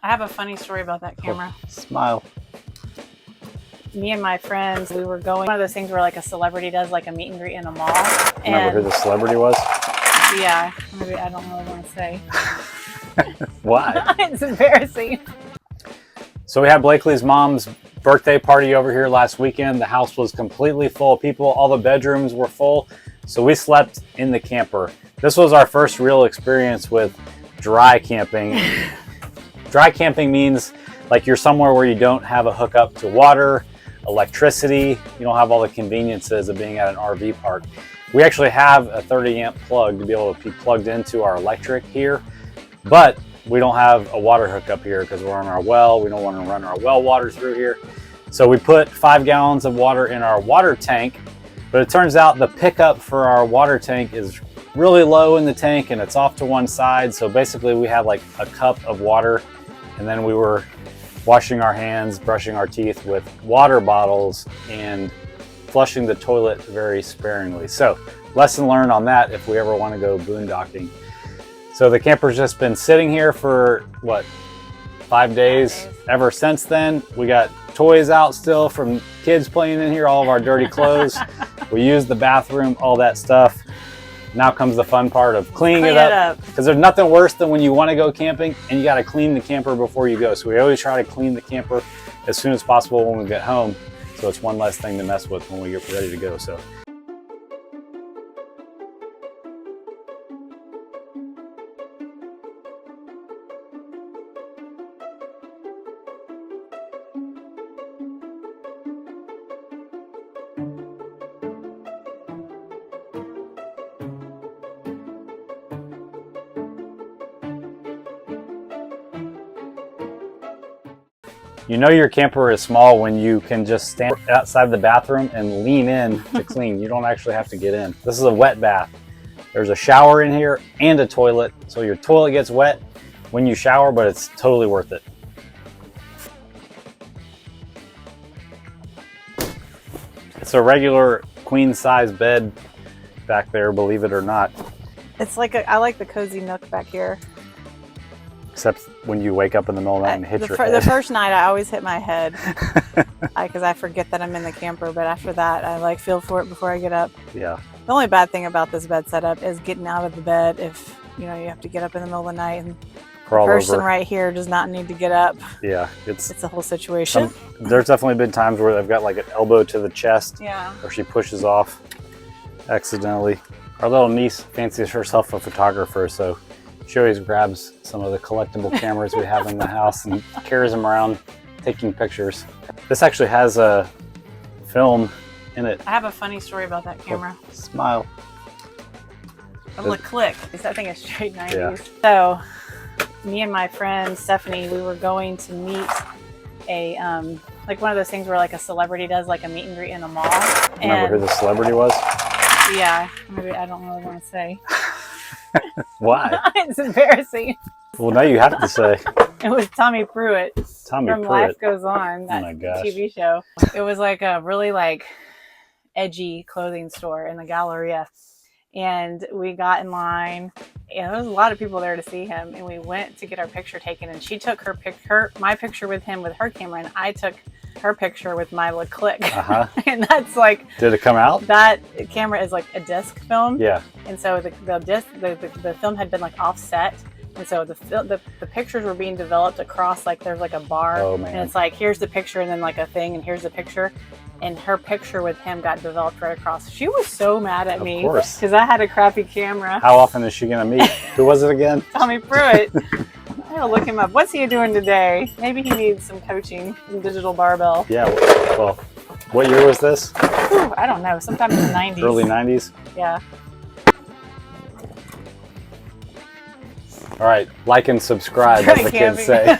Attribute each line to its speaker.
Speaker 1: I have a funny story about that camera.
Speaker 2: Oh, smile.
Speaker 1: Me and my friends, we were going, one of those things where like a celebrity does like a meet and greet in a mall.
Speaker 2: Remember who the celebrity was?
Speaker 1: Yeah, maybe I don't really want to say.
Speaker 2: Why?
Speaker 1: It's embarrassing.
Speaker 2: So we had Blakely's mom's birthday party over here last weekend. The house was completely full of people. All the bedrooms were full. So we slept in the camper. This was our first real experience with dry camping. Dry camping means like you're somewhere where you don't have a hookup to water, electricity. You don't have all the conveniences of being at an RV park. We actually have a 30 amp plug to be able to be plugged into our electric here, but we don't have a water hookup here because we're on our well. We don't want to run our well water through here. So we put 5 gallons of water in our water tank, but it turns out the pickup for our water tank is really low in the tank and it's off to one side. So basically we had like a cup of water, and then we were washing our hands, brushing our teeth with water bottles and flushing the toilet very sparingly. So lesson learned on that if we ever want to go boondocking. So the camper's just been sitting here for what, 5 days? Ever since then. We got toys out still from kids playing in here, all of our dirty clothes. We use the bathroom, all that stuff. Now comes the fun part of cleaning it up. Because there's nothing worse than when you want to go camping and you got to clean the camper before you go. So we always try to clean the camper as soon as possible when we get home. So it's one less thing to mess with when we get ready to go. So. You know your camper is small when you can just stand outside the bathroom and lean in to clean. You don't actually have to get in. This is a wet bath. There's a shower in here and a toilet. So your toilet gets wet when you shower, but it's totally worth it. It's a regular queen size bed back there, believe it or not.
Speaker 1: It's like I like the cozy nook back here.
Speaker 2: Except when you wake up in the middle of the night and hit your head.
Speaker 1: The first night I always hit my head because I forget that I'm in the camper, but after that I like feel for it before I get up.
Speaker 2: Yeah.
Speaker 1: The only bad thing about this bed setup is getting out of the bed if you know you have to get up in the middle of the night, and
Speaker 2: Crawl
Speaker 1: the person
Speaker 2: over.
Speaker 1: Right here does not need to get up.
Speaker 2: Yeah,
Speaker 1: it's a whole situation.
Speaker 2: There's definitely been times where they've got like an elbow to the chest.
Speaker 1: Yeah.
Speaker 2: Or she pushes off accidentally. Our little niece fancies herself a photographer, so she always grabs some of the collectible cameras we have in the house and carries them around taking pictures. This actually has a film in it.
Speaker 1: I have a funny story about that camera.
Speaker 2: Oh, smile.
Speaker 1: I'm gonna click. I think it's straight 90s.
Speaker 2: Yeah.
Speaker 1: So me and my friend Stephanie, we were going to meet a like one of those things where like a celebrity does like a meet and greet in a mall.
Speaker 2: Remember who the celebrity was?
Speaker 1: Yeah, maybe I don't really want to say.
Speaker 2: Why?
Speaker 1: It's embarrassing.
Speaker 2: Well, now you have to say.
Speaker 1: It was Tommy Pruett.
Speaker 2: Tommy
Speaker 1: from
Speaker 2: Pruett.
Speaker 1: Life Goes On, that
Speaker 2: oh my gosh.
Speaker 1: TV show. It was like a really like edgy clothing store in the Galleria. And we got in line, and there was a lot of people there to see him. And we went to get our picture taken, and she took my picture with him with her camera, and I took her picture with my LeClick. And that's like,
Speaker 2: did it come out?
Speaker 1: That camera is like a disc film.
Speaker 2: Yeah.
Speaker 1: And so the film had been like offset. And so the pictures were being developed across, like there's like a bar.
Speaker 2: Oh, man.
Speaker 1: And it's like, here's the picture and then like a thing and here's the picture. And her picture with him got developed right across. She was so mad at me because I had a crappy camera.
Speaker 2: How often is she going to meet? Who was it again?
Speaker 1: Tommy Pruett. I gotta look him up. What's he doing today? Maybe he needs some coaching, some digital barbell.
Speaker 2: Yeah, well, what year was this?
Speaker 1: Ooh, I don't know. Sometime in the 90s.
Speaker 2: Early 90s?
Speaker 1: Yeah.
Speaker 2: All right, like and subscribe, as the kids say.